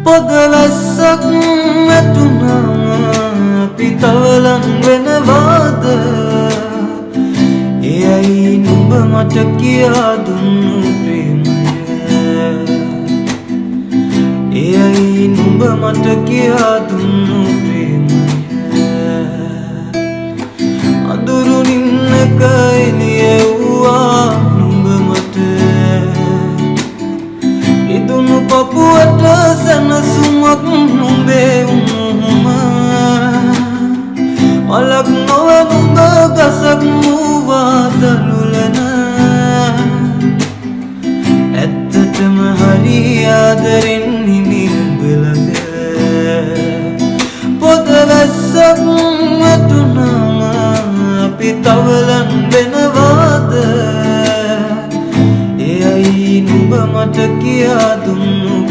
පොදවැස්සක් වැටුණා පිටවලන් වෙනවාද එයයි නුඹ මට කියා දුන්නු ප්‍රේමය එයයි නුඹ මට කියා දුන්නු ප්‍රේමය අඳුරුනින් එක එළිය වූවා නුඹ මට ඉදුණු පපුවට සැනසුමක් නුඹේ උණුහුම මලක් නොව නුඹ ගසක් වූවා දළුලන ඇත්තටම හරි ආදරෙන් හිමි නුඹ ළඟ පොදවැස්සක් වැටුණාම අපි තවලන් වෙනවාද එයයි නුඹ මට කියා දුන්නු